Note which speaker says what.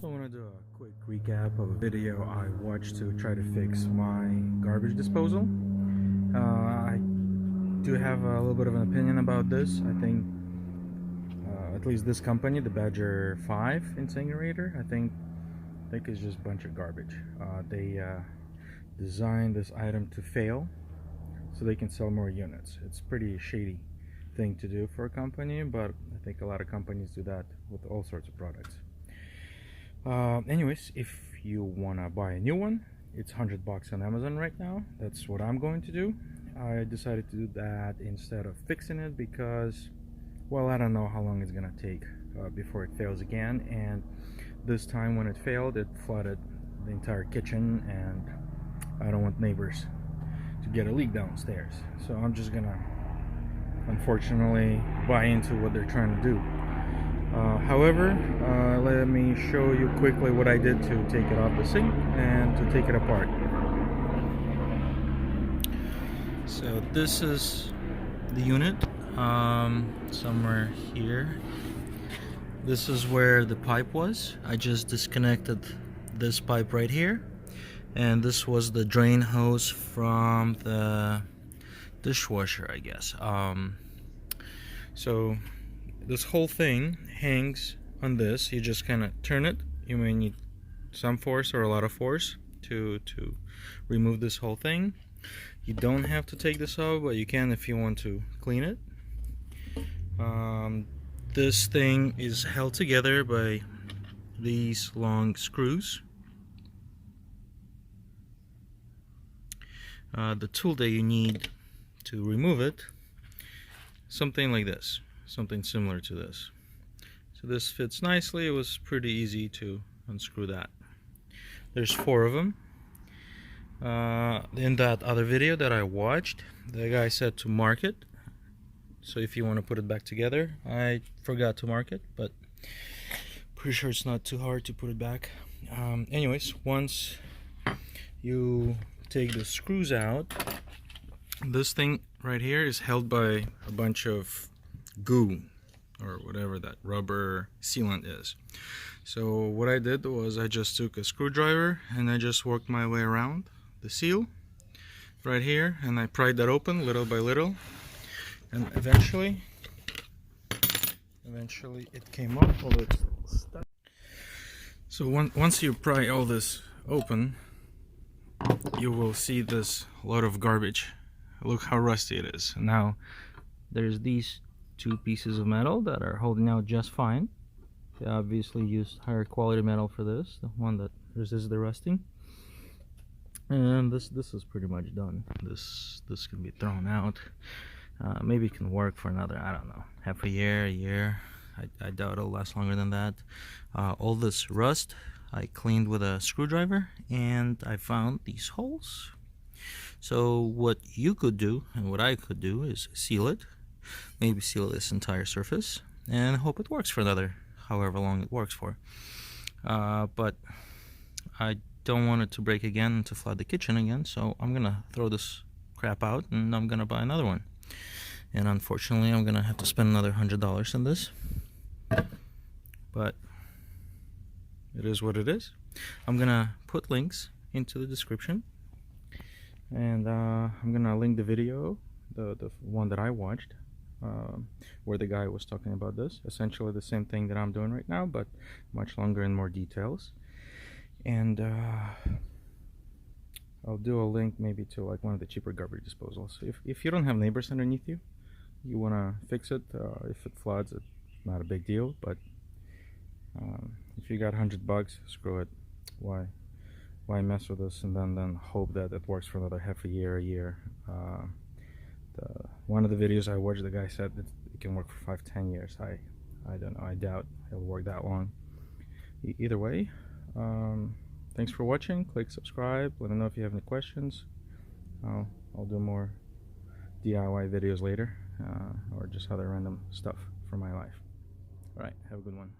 Speaker 1: So I want to do a quick recap of a video I watched to try to fix my garbage disposal. I do have a little bit of an opinion about this. I think at least this company, the Badger 5 incinerator, I think is just a bunch of garbage. They designed this item to fail so they can sell more units. It's pretty shady thing to do for a company, but I think a lot of companies do that with all sorts of products. Anyways, if you wanna buy a new one, it's $100 on Amazon right now. That's what I'm going to do. I decided to do that instead of fixing it because, well, I don't know how long it's gonna take before it fails again. And this time when it failed, it flooded the entire kitchen, and I don't want neighbors to get a leak downstairs. So I'm just gonna, unfortunately, buy into what they're trying to do. However, let me show you quickly what I did to take it off the sink and to take it apart. So this is the unit, somewhere here. This is where the pipe was. I just disconnected this pipe right here, and this was the drain hose from the dishwasher, I guess. So this whole thing hangs on this. You just kind of turn it. You may need some force or a lot of force to remove this whole thing. You don't have to take this off, but you can if you want to clean it. This thing is held together by these long screws. The tool that you need to remove it, something like this, something similar to this. So this fits nicely. It was pretty easy to unscrew that. There's 4 of them. In that other video that I watched, the guy said to mark it. So if you want to put it back together, I forgot to mark it, but pretty sure it's not too hard to put it back. Anyways, once you take the screws out, this thing right here is held by a bunch of goo or whatever that rubber sealant is. So what I did was I just took a screwdriver and I just worked my way around the seal right here, and I pried that open little by little, and eventually it came up, although it's stuck. So once you pry all this open, you will see this load of garbage. Look how rusty it is. Now there's these 2 pieces of metal that are holding out just fine. They obviously used higher quality metal for this. The one that resists the rusting. And this is pretty much done. This can be thrown out. Maybe it can work for another, I don't know, half a year. I doubt it'll last longer than that. All this rust I cleaned with a screwdriver, and I found these holes. So what you could do and what I could do is seal it. Maybe seal this entire surface and hope it works for another however long it works for. But I don't want it to break again and to flood the kitchen again, so I'm gonna throw this crap out and I'm gonna buy another one. And unfortunately I'm gonna have to spend another $100 on this, but it is what it is. I'm gonna put links into the description, and I'm gonna link the video, the one that I watched, where the guy was talking about this, essentially the same thing that I'm doing right now, but much longer and more details. And I'll do a link maybe to like one of the cheaper garbage disposals. If you don't have neighbors underneath you, you want to fix it, if it floods, it's not a big deal, but if you got $100, screw it. Why mess with this and then hope that it works for another half a year. One of the videos I watched, the guy said it can work for 5-10 years. I don't know, I doubt it'll work that long. Either way, thanks for watching. Click subscribe. Let me know if you have any questions. I'll do more DIY videos later, or just other random stuff from my life. Alright, have a good one.